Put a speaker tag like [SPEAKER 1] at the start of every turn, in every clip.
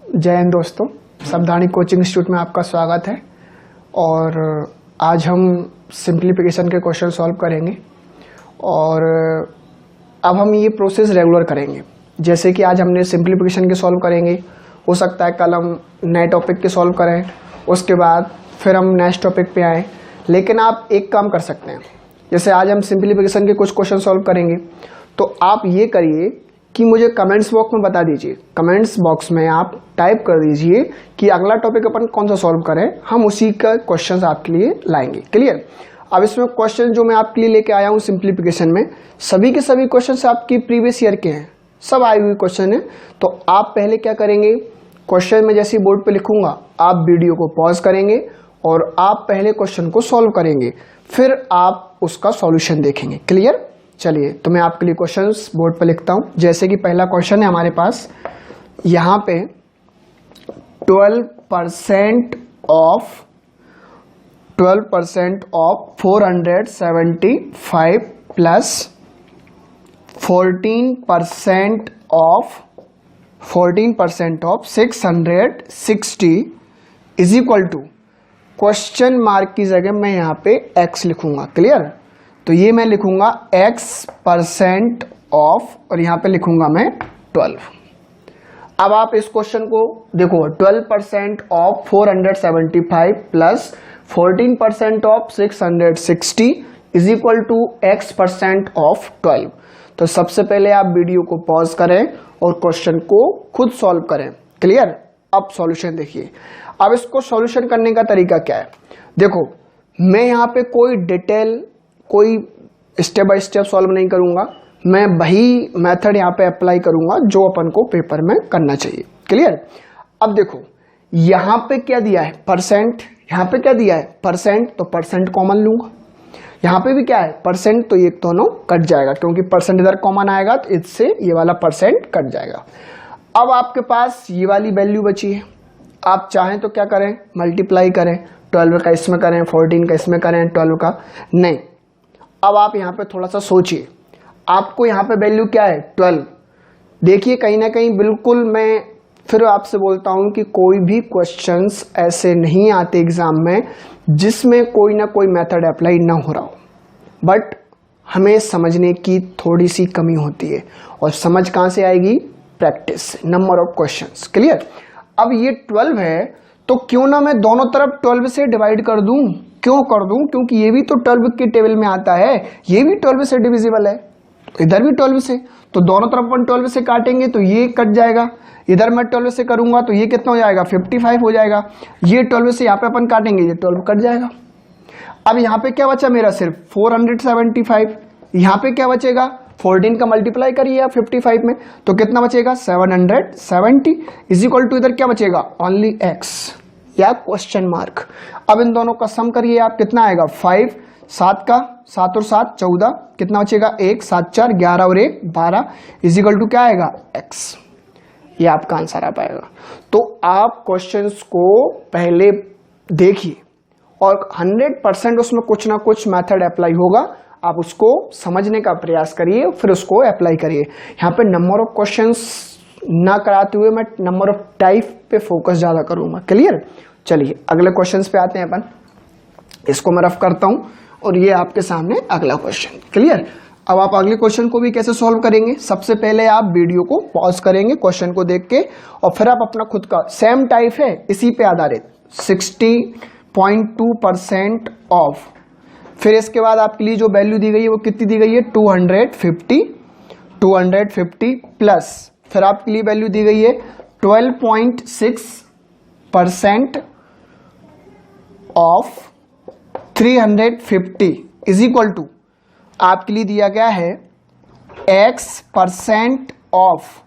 [SPEAKER 1] जय हिंद दोस्तों, सावधानी कोचिंग इंस्टीट्यूट में आपका स्वागत है। और आज हम सिंप्लीफिकेशन के क्वेश्चन सॉल्व करेंगे और अब हम ये प्रोसेस रेगुलर करेंगे। जैसे कि आज हमने सिंप्लीफिकेशन के सॉल्व करेंगे, हो सकता है कल हम नए टॉपिक के सॉल्व करें, उसके बाद फिर हम नेक्स्ट टॉपिक पे आएँ। लेकिन आप एक काम कर सकते हैं, जैसे आज हम सिंप्लीफिकेशन के कुछ क्वेश्चन सॉल्व करेंगे तो आप ये करिए कि मुझे कमेंट्स बॉक्स में बता दीजिए। कमेंट्स बॉक्स में आप टाइप कर दीजिए कि अगला टॉपिक अपन कौन सा सॉल्व करें, हम उसी का क्वेश्चंस आपके लिए लाएंगे। क्लियर। अब इसमें क्वेश्चन जो मैं आपके लिए लेके आया हूँ सिंप्लीफिकेशन में, सभी के सभी क्वेश्चंस आपकी प्रीवियस ईयर के हैं, सब आए हुए क्वेश्चन है। तो आप पहले क्या करेंगे, क्वेश्चन में जैसे बोर्ड पे लिखूंगा आप वीडियो को पॉज करेंगे और आप पहले क्वेश्चन को सॉल्व करेंगे, फिर आप उसका सॉल्यूशन देखेंगे। क्लियर। चलिए, तो मैं आपके लिए क्वेश्चंस बोर्ड पर लिखता हूं। जैसे कि पहला क्वेश्चन है हमारे पास, यहां पे 12% of 475 plus 14% of 660 is equal to, question mark की जगह मैं यहां पे x लिखूंगा। क्लियर। तो ये मैं लिखूंगा x% ऑफ और यहां पे लिखूंगा मैं 12। अब आप इस क्वेश्चन को देखो, 12% of 475 plus 14% of 660 is equal to x% of 12। तो सबसे पहले आप वीडियो को पॉज करें और क्वेश्चन को खुद सॉल्व करें। क्लियर। अब सॉल्यूशन देखिए। अब इसको सॉल्यूशन करने का तरीका क्या है, देखो मैं यहां पे कोई डिटेल, कोई स्टेप बाय स्टेप सॉल्व नहीं करूंगा, मैं वही मेथड यहां पे अप्लाई करूंगा जो अपन को पेपर में करना चाहिए। क्लियर। अब देखो यहां पे क्या दिया है, परसेंट, यहां पे क्या दिया है परसेंट, तो परसेंट कॉमन लूंगा। यहां पे भी क्या है परसेंट, तो ये दोनों कट जाएगा क्योंकि परसेंट इधर कॉमन आएगा तो इससे ये वाला परसेंट कट जाएगा। अब आपके पास ये वाली वैल्यू बची है, आप चाहें तो क्या करें, मल्टीप्लाई करें, 12 का इसमें करें, 14 का इसमें करें, 12 का नहीं। अब आप यहां पे थोड़ा सा सोचिए, आपको यहां पे वैल्यू क्या है 12। देखिए कहीं ना कहीं बिल्कुल मैं फिर आपसे बोलता हूं कि कोई भी क्वेश्चंस ऐसे नहीं आते एग्जाम में जिसमें कोई ना कोई मेथड अप्लाई ना हो रहा हो, बट हमें समझने की थोड़ी सी कमी होती है। और समझ कहां से आएगी, practice, number of questions. Clear. अब ये 12 है तो क्यों ना मैं दोनों तरफ 12 से डिवाइड कर दूं, क्यों कर दूं, क्योंकि ये भी तो 12 के टेबल में आता है, ये भी 12 से डिविजिबल है, इधर भी 12 से, तो दोनों तरफ अपन 12 से काटेंगे तो ये कट जाएगा, इधर मैं 12 से करूंगा तो ये कितना हो जाएगा 55 हो जाएगा, ये 12 से यहाँ पे अपन काटेंगे ये 12 कट जाएगा। अब यहाँ पे क्या बचा मेरा, सिर्फ 475। यहाँ पे क्या बचेगा, 14 का मल्टीप्लाई करिए आप 55 में तो कितना बचेगा 770 इज इक्वल टू, इधर क्या बचेगा ओनली x या क्वेश्चन मार्क। अब इन दोनों का सम करिए आप, कितना आएगा 5, 7 का 7 और 7 14, कितना बचेगा 1, 7 4 11 और 1 12 इज इक्वल टू क्या आएगा x। ये आपका आंसर आ पाएगा। तो आप क्वेश्चंस को पहले देखिए और 100% उसमें कुछ ना कुछ मेथड अप्लाई होगा, आप उसको समझने का प्रयास करिए फिर उसको अप्लाई करिए। यहाँ पे नंबर ऑफ क्वेश्चंस ना कराते हुए मैं नंबर ऑफ टाइप पे फोकस ज्यादा करूंगा। क्लियर। चलिए अगले क्वेश्चंस पे आते हैं अपन, इसको मैं रफ करता हूं और ये आपके सामने अगला क्वेश्चन। क्लियर। अब आप अगले क्वेश्चन को भी कैसे सॉल्व करेंगे, सबसे पहले आप वीडियो को पॉज करेंगे क्वेश्चन को देख के और फिर आप अपना खुद का सेम टाइप है इसी पे आधारित 60.2% ऑफ, फिर इसके बाद आपके लिए जो वैल्यू दी गई है वो कितनी दी गई है 250 प्लस, फिर आपके लिए वैल्यू दी गई है 12.6% ऑफ 350 इज इक्वल टू, आपके लिए दिया गया है x% ऑफ,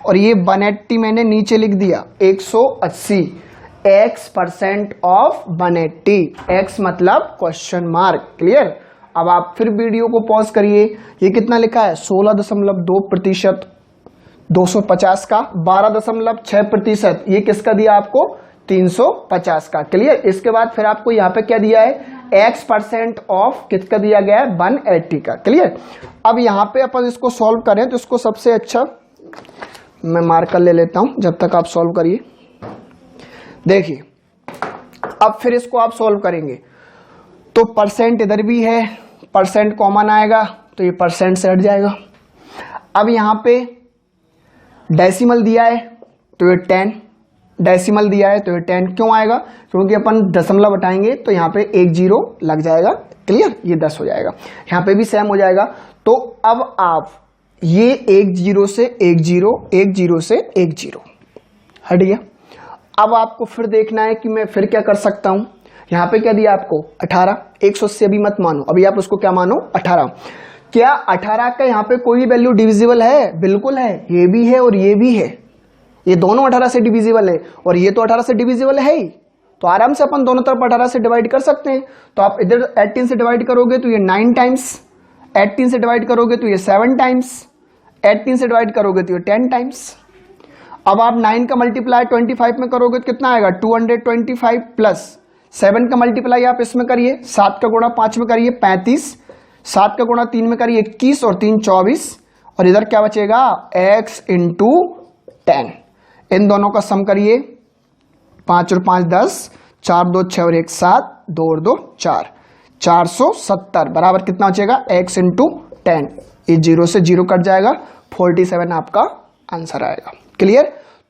[SPEAKER 1] और ये 180 मैंने नीचे लिख दिया 180, x% ऑफ 180, x मतलब क्वेश्चन मार्क। क्लियर। अब आप फिर वीडियो को पॉज करिए, ये कितना लिखा है 16.2%, 250 का 12.6%, ये किसका दिया आपको 350 का। क्लियर। इसके बाद फिर आपको यहाँ पे क्या दिया है x% ऑफ किसका दिया गया है 180 का। क्लियर। अब यहाँ पे अपन इसको सॉल्व करें तो इसको सबसे अच्छा मैं मार्कर ले लेता हूं जब तक आप सॉल्व करिए। देखिए अब फिर इसको आप सॉल्व करेंगे तो परसेंट इधर भी है, परसेंट कॉमन आएगा तो ये परसेंट से हट जाएगा। अब यहां पे डेसिमल दिया है तो ये 10, डेसिमल दिया है तो ये 10 क्यों आएगा, क्योंकि अपन दशमलव हटाएंगे तो यहाँ पे एक जीरो लग जाएगा। क्लियर, ये 10 हो जाएगा, यहाँ पे भी सेम हो जाएगा। तो अब आप ये एक जीरो से एक जीरो, एक जीरो से एक जीरो हट गया। अब आपको फिर देखना है कि मैं फिर क्या कर सकता हूं। यहां पे क्या दिया आपको 18, 180 अभी मत मानो, अभी आप उसको क्या मानो 18। क्या 18 का यहाँ पे कोई वैल्यू डिविजिबल है? बिल्कुल है, ये भी है और ये भी है, ये दोनों 18 से डिविजिबल है और ये तो 18 से डिविजिबल है ही, तो आराम से अपन दोनों तरफ 18 से डिवाइड कर सकते हैं। तो आप इधर 18 से डिवाइड करोगे तो ये 9 टाइम्स, 18 से डिवाइड करोगे तो ये 7 टाइम्स, 18 से डिवाइड करोगे तो ये 10 टाइम्स। अब आप 9 का मल्टीप्लाई 25 में करोगे तो कितना आएगा 225 प्लस 7 का मल्टीप्लाई आप इसमें करिए, 7 का गुणा 5 में करिए 35, 7 का गुणा 3 में करिए 21 और 3 24, और इधर क्या बचेगा x इंटू 10। इन दोनों का सम करिए, 5 और 5 10, 4 2 6 और 1 7, 2 और 2 4, 470 बराबर कितना बचेगा x इंटू 10। ये जीरो से जीरो कट जाएगा, 47 आपका आंसर आएगा। क्लियर,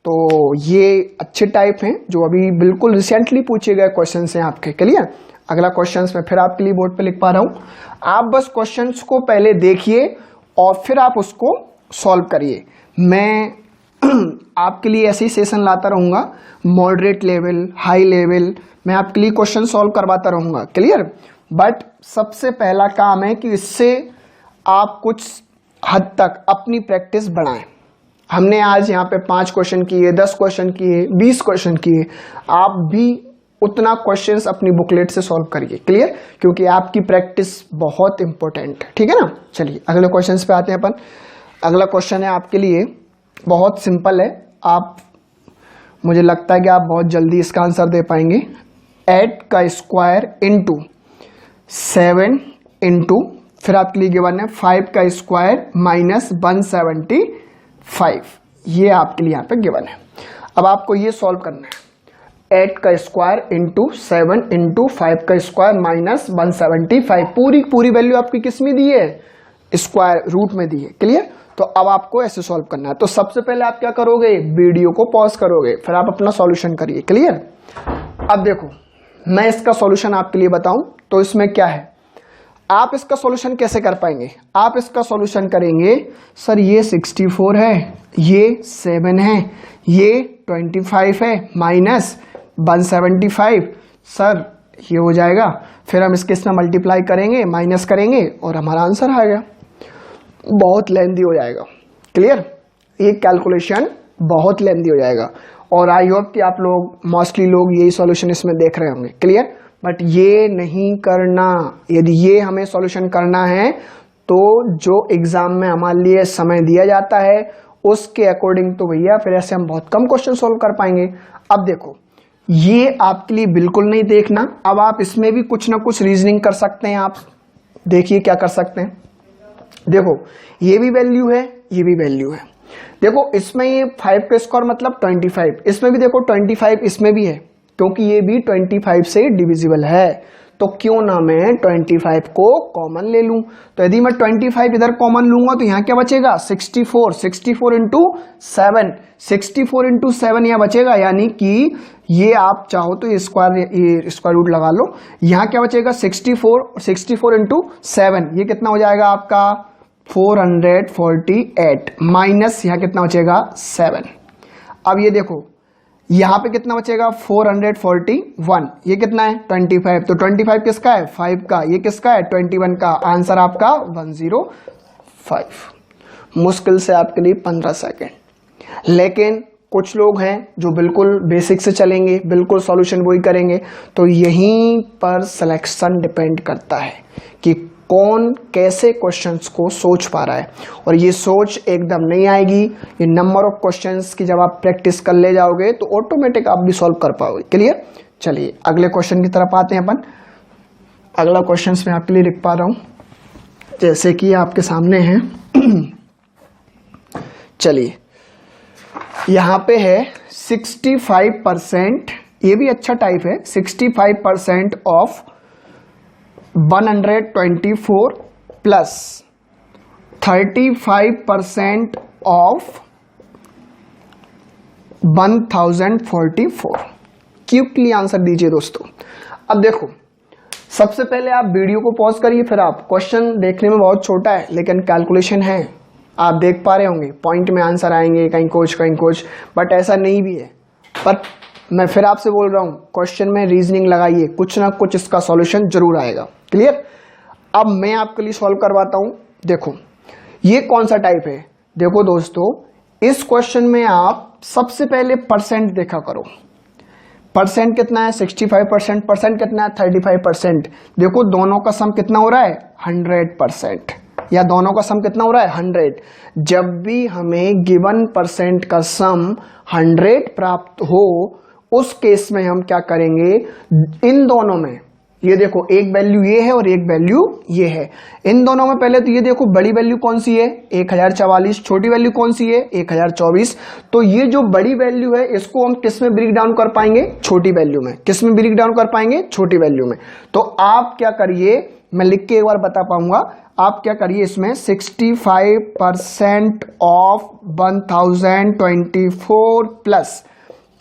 [SPEAKER 1] तो ये अच्छे टाइप हैं जो अभी बिल्कुल रिसेंटली पूछे गए क्वेश्चन हैं आपके। क्लियर, अगला क्वेश्चन मैं फिर आपके लिए बोर्ड पे लिख पा रहा हूं, आप बस क्वेश्चंस को पहले देखिए और फिर आप उसको सॉल्व करिए। मैं आपके लिए ऐसे ही सेशन लाता रहूंगा, मॉडरेट लेवल, हाई लेवल, मैं आपके लिए क्वेश्चन सॉल्व करवाता रहूंगा। क्लियर, बट सबसे पहला काम है कि इससे आप कुछ हद तक अपनी प्रैक्टिस बढ़ाएं। हमने आज यहाँ पे 5 क्वेश्चन किए, 10 क्वेश्चन किए, 20 क्वेश्चन किए, आप भी उतना क्वेश्चंस अपनी बुकलेट से सॉल्व करिए। क्लियर, क्योंकि आपकी प्रैक्टिस बहुत इंपॉर्टेंट है। ठीक है ना, चलिए अगले क्वेश्चंस पे आते हैं अपन। अगला क्वेश्चन है आपके लिए बहुत सिंपल है, आप मुझे लगता है कि आप बहुत जल्दी इसका आंसर दे पाएंगे। 8 का स्क्वायर इंटू 7 इंटू फिर आपके लिए गिवन है 5 का स्क्वायर माइनस 175, ये आपके लिए यहाँ पे गिवन है। अब आपको ये सॉल्व करना है, 8 का स्क्वायर इंटू 7 इंटू 5 का स्क्वायर माइनस 175, पूरी वैल्यू आपकी किस में दी है, स्क्वायर रूट में दी है। क्लियर, तो अब आपको ऐसे सॉल्व करना है। तो सबसे पहले आप क्या करोगे, वीडियो को पॉज करोगे, फिर आप अपना सॉल्यूशन करिए। क्लियर, अब देखो मैं इसका सॉल्यूशन आपके लिए बताऊं तो इसमें क्या है, आप इसका सॉल्यूशन कैसे कर पाएंगे। आप इसका सॉल्यूशन करेंगे, सर ये 64 है, ये 7 है, ये 25 है माइनस 175, सर ये हो जाएगा, फिर हम इसके इसमें मल्टीप्लाई करेंगे, माइनस करेंगे और हमारा आंसर आएगा। बहुत लेंदी हो जाएगा। क्लियर, ये कैलकुलेशन बहुत लेंदी हो जाएगा और आई होप कि आप लोग मोस्टली लोग यही सॉल्यूशन इसमें देख रहे होंगे। क्लियर, बट ये नहीं करना, यदि ये हमें सॉल्यूशन करना है तो जो एग्जाम में हमारे लिए समय दिया जाता है उसके अकॉर्डिंग तो भैया फिर ऐसे हम बहुत कम क्वेश्चन सॉल्व कर पाएंगे। अब देखो ये आपके लिए बिल्कुल नहीं देखना, अब आप इसमें भी कुछ ना कुछ रीजनिंग कर सकते हैं। आप देखिए क्या कर सकते हैं, देखो ये भी वैल्यू है, ये भी वैल्यू है। देखो इसमें ये 5 का स्क्वायर मतलब 25, इसमें भी देखो 25 इसमें भी है, क्योंकि ये भी 25 से डिविजिबल है, तो क्यों ना मैं 25 को कॉमन ले लूं। तो यदि मैं 25 इधर कॉमन लूंगा तो यहां क्या बचेगा 64, 64 इंटू 7, 64 इंटू 7 यहां बचेगा, यानी कि ये आप चाहो तो ये स्क्वायर रूट लगा लो। यहां क्या बचेगा 64, 64 इंटू 7 ये कितना हो जाएगा आपका 448 माइनस यहां कितना बचेगा 7। अब ये देखो यहां पे कितना बचेगा 441, ये कितना है 25, तो 25 किसका है 5 का, ये किसका है 21 का, आंसर आपका 105। मुश्किल से आपके लिए 15 सेकेंड। लेकिन कुछ लोग हैं जो बिल्कुल बेसिक से चलेंगे, बिल्कुल सॉल्यूशन वही करेंगे, तो यहीं पर सिलेक्शन डिपेंड करता है कि कौन कैसे क्वेश्चंस को सोच पा रहा है। और ये सोच एकदम नहीं आएगी, ये नंबर ऑफ क्वेश्चंस की जब आप प्रैक्टिस कर ले जाओगे तो ऑटोमेटिक आप भी सॉल्व कर पाओगे। क्लियर, चलिए अगले क्वेश्चन की तरफ आते हैं अपन। अगला क्वेश्चन मैं आपके लिए लिख पा रहा हूं जैसे कि आपके सामने है। चलिए यहां पे है 65% ये भी अच्छा टाइप है। 65% of 124 plus 35% of 1044। Quickly answer दीजिए दोस्तों। अब देखो, सबसे पहले आप वीडियो को पॉज करिए, फिर आप क्वेश्चन देखने में बहुत छोटा है लेकिन कैलकुलेशन है, आप देख पा रहे होंगे पॉइंट में आंसर आएंगे, कहीं कुछ, बट ऐसा नहीं भी है। पर मैं फिर आपसे बोल रहा हूं, क्वेश्चन में रीजनिंग लगाइए, कुछ ना कुछ इसका सॉल्यूशन जरूर आएगा। क्लियर? अब मैं आपके लिए सॉल्व करवाता हूं। देखो ये कौन सा टाइप है। देखो दोस्तों, इस क्वेश्चन में आप सबसे पहले परसेंट देखा करो। परसेंट कितना है? 65%। परसेंट कितना है? 35%। देखो दोनों का सम कितना हो रहा है? 100%। या दोनों का सम कितना हो रहा है? 100। जब भी हमें गिवन परसेंट का सम 100 प्राप्त हो, उस केस में हम क्या करेंगे, इन दोनों में, ये देखो एक वैल्यू ये है और एक वैल्यू ये है, इन दोनों में पहले तो ये देखो बड़ी वैल्यू कौन सी है? 1044। छोटी वैल्यू कौन सी है? 1024। तो ये जो बड़ी वैल्यू है इसको हम किस में ब्रेक डाउन कर पाएंगे? छोटी वैल्यू में। किस में ब्रेक डाउन कर पाएंगे? छोटी वैल्यू में। तो आप क्या करिए, मैं लिख के एक बार बता पाऊंगा, आप क्या करिए, इसमें 65% ऑफ 1024 प्लस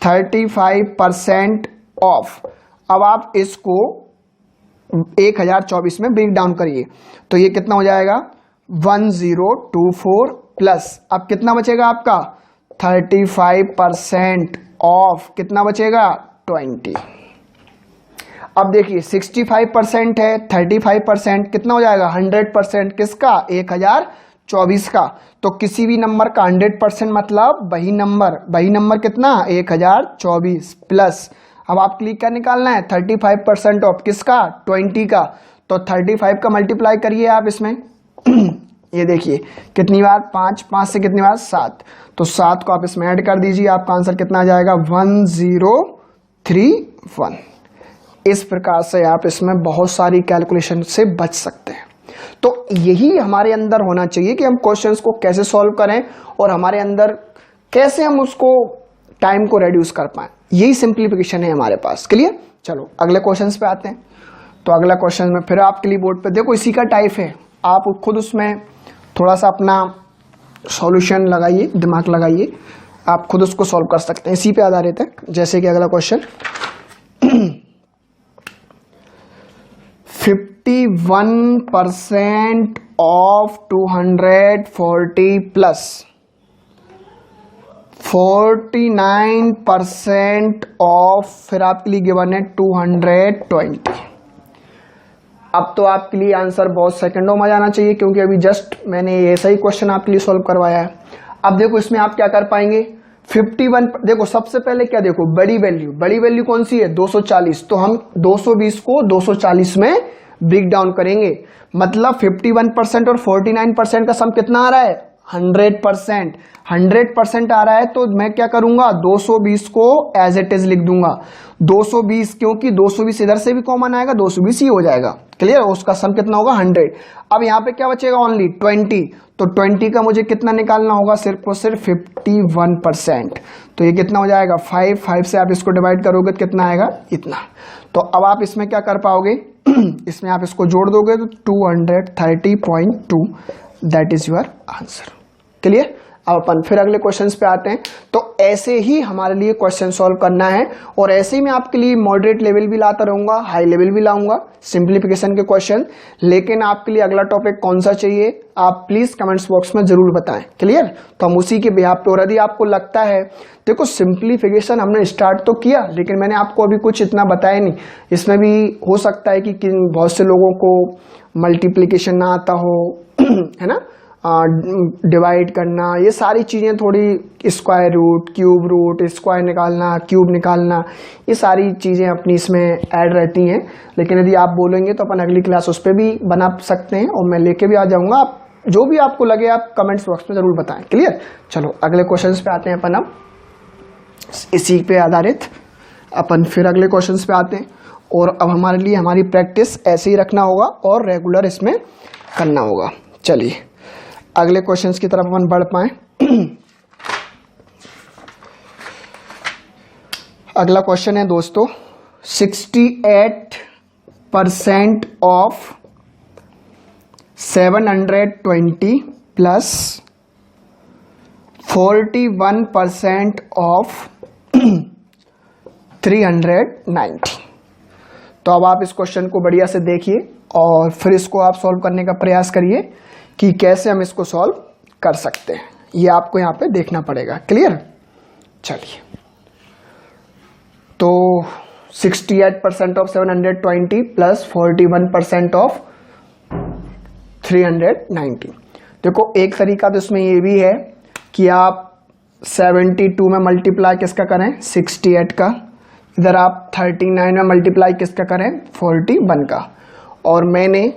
[SPEAKER 1] 35% ऑफ, अब आप इसको 1024 में ब्रेक डाउन करिए तो ये कितना हो जाएगा? 1024 प्लस, अब कितना बचेगा आपका? 35% ऑफ कितना बचेगा? 20। अब देखिए 65% है, 35% कितना हो जाएगा? 100%। किसका? 1024 का। तो किसी भी नंबर का 100% मतलब वही नंबर कितना? 1024 प्लस, अब आप क्लिक क्या निकालना है? 35% ऑफ किसका? 20 का। तो 35 का मल्टीप्लाई करिए आप इसमें ये देखिए कितनी बार? 5 से कितनी बार? 7। तो 7 को आप इसमें ऐड कर दीजिए, आपका आंसर कितना आ जाएगा? 1031। इस प्रकार से आप इसमें बहुत सारी कैलकुलेशन से बच सकते हैं। तो यही हमारे अंदर होना चाहिए कि हम क्वेश्चंस को कैसे सॉल्व करें और हमारे अंदर कैसे हम उसको टाइम को रेड्यूस कर पाएं। यही सिंप्लीफिकेशन है हमारे पास। क्लियर? चलो अगले क्वेश्चंस पे आते हैं। तो अगला क्वेश्चन में फिर आपके लिए बोर्ड पे देखो इसी का टाइप है, आप खुद उसमें थोड़ा सा अपना सॉल्यूशन लगाइए, दिमाग लगाइए, आप खुद उसको सॉल्व कर सकते हैं, इसी पे आधारित है। जैसे कि अगला क्वेश्चन 51% ऑफ 240 प्लस 49% ऑफ, फिर आपके लिए गिवन है 220। अब तो आपके लिए आंसर बहुत सेकंडों में जाना चाहिए क्योंकि अभी जस्ट मैंने ऐसा ही क्वेश्चन आपके लिए सॉल्व करवाया है। अब देखो इसमें आप क्या कर पाएंगे? 51, देखो सबसे पहले क्या, देखो बड़ी वैल्यू कौन सी है? 240। तो हम 220 को 240 में ब्रेक डाउन करेंगे, मतलब 51% और 49% का सम कितना आ रहा है? 100%। 100% आ रहा है तो मैं क्या करूंगा? 220 को एज इट इज लिख दूंगा। 220 क्योंकि 220 इधर से भी कॉमन आएगा, 220 ही हो जाएगा। क्लियर? उसका सम कितना होगा? 100। अब यहां पे क्या बचेगा? ओनली 20। तो 20 का मुझे कितना निकालना होगा? सिर्फ और सिर्फ 51%। तो ये कितना हो जाएगा? 5 से आप इसको डिवाइड करोगे तो कितना आएगा? इतना। तो अब आप इसमें क्या कर पाओगे? इसमें आप इसको जोड़ दोगे तो 230.2, that is your answer. Clear? अब अपन फिर अगले क्वेश्चंस पे आते हैं। तो ऐसे ही हमारे लिए क्वेश्चन सॉल्व करना है और ऐसे ही मैं आपके लिए मॉडरेट लेवल भी लाता रहूंगा, हाई लेवल भी लाऊंगा, सिंप्लीफिकेशन के क्वेश्चन। लेकिन आपके लिए अगला टॉपिक कौन सा चाहिए आप प्लीज कमेंट्स बॉक्स में जरूर बताएं। क्लियर? तो हम उसी के बिहाफ पे, और यदि आपको लगता है, देखो सिंप्लीफिकेशन हमने स्टार्ट तो किया लेकिन मैंने आपको अभी कुछ इतना बताया नहीं। इसमें भी हो सकता है कि बहुत से लोगों को मल्टीप्लीकेशन ना आता हो है ना, डिवाइड करना, ये सारी चीज़ें थोड़ी, square root, cube root, square निकालना, क्यूब निकालना, ये सारी चीज़ें अपनी इसमें ऐड रहती हैं। लेकिन यदि आप बोलेंगे तो अपन अगली क्लास उस पर भी बना सकते हैं और मैं लेके भी आ जाऊंगा। आप जो भी आपको लगे आप कमेंट्स बॉक्स में ज़रूर बताएं। क्लियर? चलो अगले क्वेश्चन पे आते हैं अपन। अब इसी पे आधारित अपन फिर अगले क्वेश्चन पे आते हैं और अब हमारे लिए हमारी प्रैक्टिस ऐसे ही रखना होगा और रेगुलर इसमें करना होगा। चलिए अगले क्वेश्चंस की तरफ अपन बढ़ पाए। अगला क्वेश्चन है दोस्तों, 68% ऑफ 720 प्लस 41% ऑफ 390। तो अब आप इस क्वेश्चन को बढ़िया से देखिए और फिर इसको आप सॉल्व करने का प्रयास करिए कि कैसे हम इसको सॉल्व कर सकते हैं। ये आपको यहाँ पे देखना पड़ेगा। क्लियर? चलिए, तो 68% ऑफ 720 प्लस 41% ऑफ 390। देखो एक तरीका तो इसमें ये भी है कि आप 72 में मल्टीप्लाई किसका करें, 68 का, इधर आप 39 में मल्टीप्लाई किसका करें, 41 का, और मैंने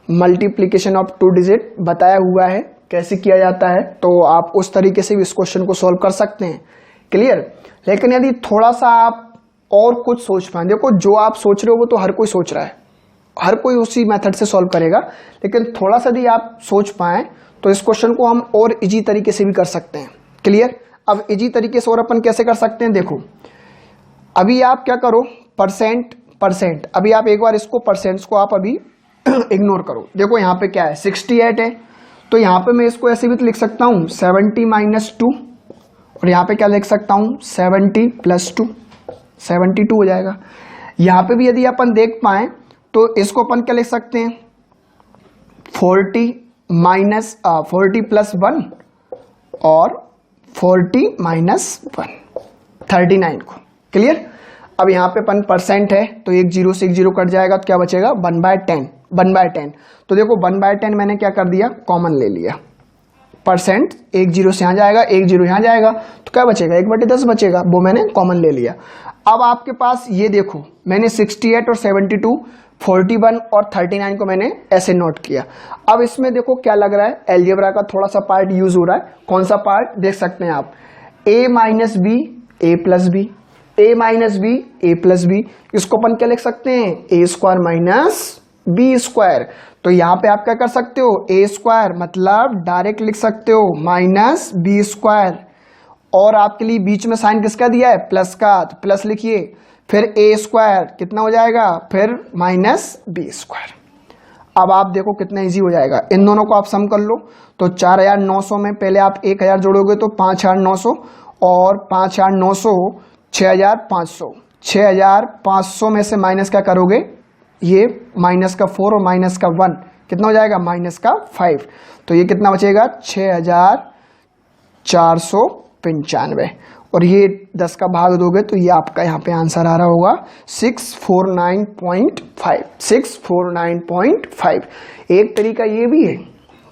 [SPEAKER 1] मल्टीप्लिकेशन ऑफ 2 डिजिट बताया हुआ है कैसे किया जाता है, तो आप उस तरीके से भी इस क्वेश्चन को सॉल्व कर सकते हैं। क्लियर? लेकिन यदि थोड़ा सा आप और कुछ सोच पाए, देखो जो आप सोच रहे हो वो तो हर कोई सोच रहा है, हर कोई उसी मेथड से सॉल्व करेगा, लेकिन थोड़ा सा यदि आप सोच पाए तो इस क्वेश्चन को हम और इजी तरीके से भी कर सकते हैं। क्लियर? अब इजी तरीके से और अपन कैसे कर सकते हैं, देखो अभी आप क्या करो, परसेंट, अभी आप एक बार इसको परसेंट्स को आप अभी इग्नोर करो। देखो यहाँ पे क्या है, 68 है, तो यहाँ पे मैं इसको ऐसे भी तो लिख सकता हूँ 70 माइनस 2, और यहाँ पे क्या लिख सकता हूँ 70 प्लस 2, 72 हो जाएगा। यहाँ पे भी यदि अपन देख पाए तो इसको अपन क्या लिख सकते हैं, 40 प्लस 1 और 40 माइनस 1, 39 को। क्लियर? अब यहाँ पे अपन परसेंट है तो एक जीरो से एक जीरो कट जाएगा, तो क्या बचेगा 1/10। तो देखो 1/10 मैंने क्या कर दिया, कॉमन ले लिया। परसेंट एक जीरो से यहाँ जाएगा, एक जीरो यहाँ जाएगा, तो क्या बचेगा 1/10 बचेगा, वो मैंने कॉमन ले लिया। अब आपके पास ये देखो मैंने 68 और 72, 41 और 39 को मैंने ऐसे नोट किया। अब इसमें देखो क्या लग रहा है, अलजेब्रा का थोड़ा सा पार्ट यूज हो रहा है। कौन सा पार्ट देख सकते हैं आप, a minus B A plus B, a minus B A plus B, इसको अपन क्या लिख सकते हैं, a square minus B square. तो यहाँ पे आप क्या कर सकते हो, a स्क्वायर मतलब डायरेक्ट लिख सकते हो माइनस बी स्क्वायर, और आपके लिए बीच में साइन किसका दिया है, प्लस का, तो प्लस लिखिए, फिर a स्क्वायर कितना हो जाएगा, फिर माइनस बी स्क्वायर। अब आप देखो कितना इजी हो जाएगा, इन दोनों को आप सम कर लो। तो 4900 में पहले आप 1000 जोड़ोगे तो 5900, और 5900 6500, 6500 में से माइनस क्या करोगे, ये माइनस का 4 और माइनस का 1 कितना हो जाएगा, माइनस का 5, तो ये कितना बचेगा 6495, और ये 10 का भाग दोगे तो ये आपका यहाँ पे आंसर आ रहा होगा 649.5, 649.5। एक तरीका ये भी है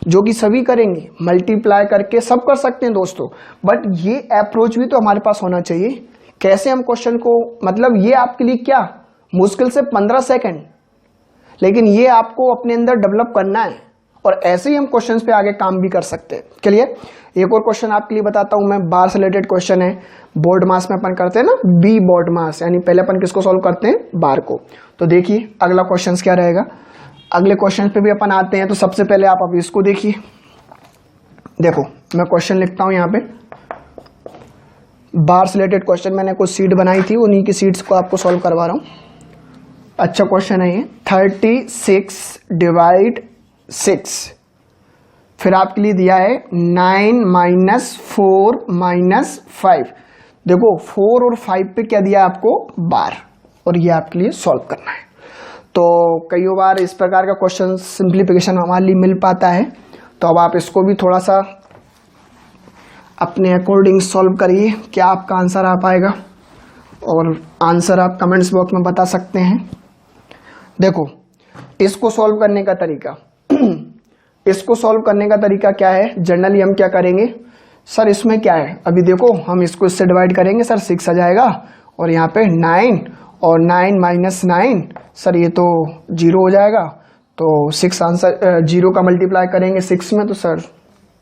[SPEAKER 1] जो कि सभी करेंगे, मल्टीप्लाई करके सब कर सकते हैं दोस्तों, बट ये अप्रोच भी तो हमारे पास होना चाहिए। कैसे हम क्वेश्चन को, मतलब ये आपके लिए क्या मुश्किल से 15 सेकंड, लेकिन ये आपको अपने अंदर डेवलप करना है, और ऐसे ही हम क्वेश्चंस पे आगे काम भी कर सकते हैं। क्लियर? एक और क्वेश्चन आपके लिए बताता हूं मैं, बार से रिलेटेड क्वेश्चन है। बोर्ड मास में अपन करते हैं ना, बी बोर्ड मास, यानी पहले अपन किसको सॉल्व करते हैं, बार को। तो देखिए अगला क्वेश्चन क्या रहेगा, अगले क्वेश्चन पे भी अपन आते हैं। तो सबसे पहले आप अभी इसको देखिए, देखो मैं क्वेश्चन लिखता हूं यहाँ पे, बार से रिलेटेड क्वेश्चन मैंने कुछ सीट बनाई थी, उन्हीं की सीट्स को आपको सॉल्व करवा रहा हूं। अच्छा क्वेश्चन है ये, 36 डिवाइड 6, फिर आपके लिए दिया है 9 माइनस 4 माइनस 5। देखो 4 और 5 पे क्या दिया है आपको, बार, और ये आपके लिए सॉल्व करना है। तो कई बार इस प्रकार का क्वेश्चन सिंप्लीफिकेशन हमारे लिए मिल पाता है, तो अब आप इसको भी थोड़ा सा अपने अकॉर्डिंग सॉल्व करिए, क्या आपका आंसर आ पाएगा, और आंसर आप कमेंट्स बॉक्स में बता सकते हैं। देखो इसको सॉल्व करने का तरीका इसको सॉल्व करने का तरीका क्या है, जनरली हम क्या करेंगे, सर इसमें क्या है, अभी देखो हम इसको इससे डिवाइड करेंगे, सर 6 आ जाएगा, और यहाँ पे 9, और 9 माइनस 9, सर ये तो 0 हो जाएगा, तो 6 आंसर, 0 का मल्टीप्लाई करेंगे 6 में तो सर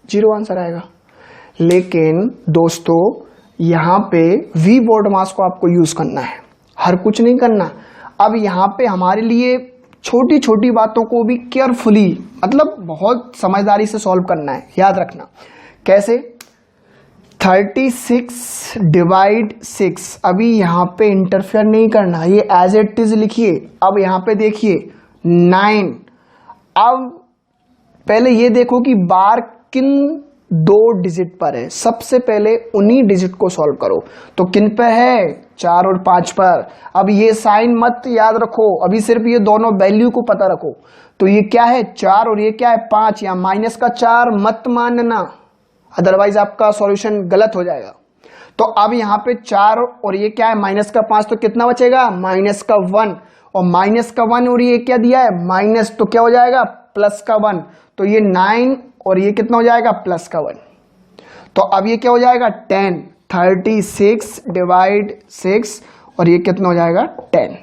[SPEAKER 1] 0 आंसर आएगा। लेकिन दोस्तों यहाँ पे वी बोर्ड मास को आपको यूज करना है, हर कुछ नहीं करना। अब यहाँ पे हमारे लिए छोटी छोटी बातों को भी केयरफुली, मतलब बहुत समझदारी से सॉल्व करना है, याद रखना। कैसे, 36 डिवाइड 6, अभी यहाँ पे इंटरफेयर नहीं करना, ये एज इट इज लिखिए। अब यहाँ पे देखिए 9। अब पहले ये देखो कि बार किन 2 डिजिट पर है। सबसे पहले उन्हीं डिजिट को सॉल्व करो। तो किन पे है? 4 और 5 पर। अब ये साइन मत याद रखो, अभी सिर्फ ये दोनों वैल्यू को पता रखो। तो ये क्या है? 4 और ये क्या है? 5। या माइनस का 4 मत मानना, अदरवाइज आपका सॉल्यूशन गलत हो जाएगा। तो अब यहाँ पे 4 और ये क्या है? माइनस का 5, तो कितना बचेगा? माइनस का 1। और माइनस का 1 और ये क्या दिया है? माइनस, तो क्या हो जाएगा? प्लस का 1। तो ये 9 और ये कितना हो जाएगा? प्लस का 1। तो अब ये क्या हो जाएगा? 10। 36 डिवाइड 6 और ये कितना हो जाएगा? 10।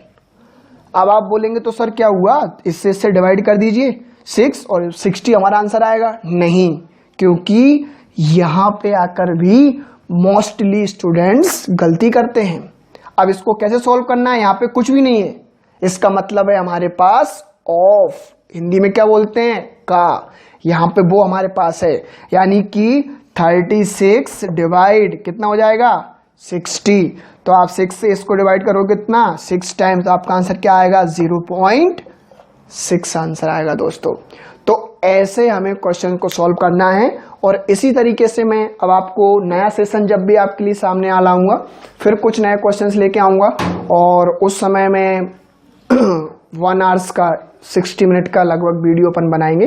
[SPEAKER 1] अब आप बोलेंगे तो सर क्या हुआ, इससे डिवाइड कर दीजिए 6 और 60 हमारा आंसर आएगा। नहीं, क्योंकि यहां पे आकर भी मोस्टली स्टूडेंट्स गलती करते हैं। अब इसको कैसे सॉल्व करना है? यहाँ पे कुछ भी नहीं है, इसका मतलब है हमारे पास ऑफ, हिंदी में क्या बोलते हैं? का। यहाँ पे वो हमारे पास है, यानी कि 36 डिवाइड कितना हो जाएगा? 60। तो आप 6 से इसको डिवाइड करोगे कितना? 6 टाइम्स, तो आपका आंसर क्या आएगा? 0.6 आंसर आएगा दोस्तों। तो ऐसे हमें क्वेश्चन को सॉल्व करना है। और इसी तरीके से मैं अब आपको नया सेशन जब भी आपके लिए सामने आ लाऊंगा, फिर कुछ नए क्वेश्चंस लेके आऊंगा, और उस समय मैं 1 आवर्स का 60 मिनट का लगभग वीडियो अपन बनाएंगे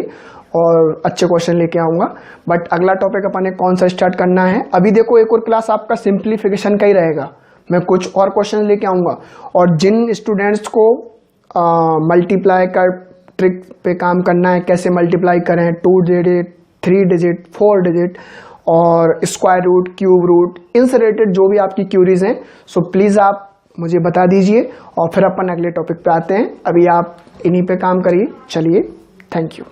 [SPEAKER 1] और अच्छे क्वेश्चन लेके आऊंगा। बट अगला टॉपिक अपन ने कौन सा स्टार्ट करना है, अभी देखो एक और क्लास आपका सिंप्लीफिकेशन का ही रहेगा, मैं कुछ और क्वेश्चन लेके आऊंगा। और जिन स्टूडेंट्स को मल्टीप्लाई का ट्रिक पे काम करना है, कैसे मल्टीप्लाई करें 2 डिजिट, 3 डिजिट, 4 डिजिट और स्क्वायर रूट, क्यूब रूट, इनसे रिलेटेड जो भी आपकी क्यूरीज हैं, सो प्लीज़ आप मुझे बता दीजिए और फिर अपन अगले टॉपिक पे आते हैं। अभी आप इन्हीं पे काम करिए। चलिए, थैंक यू।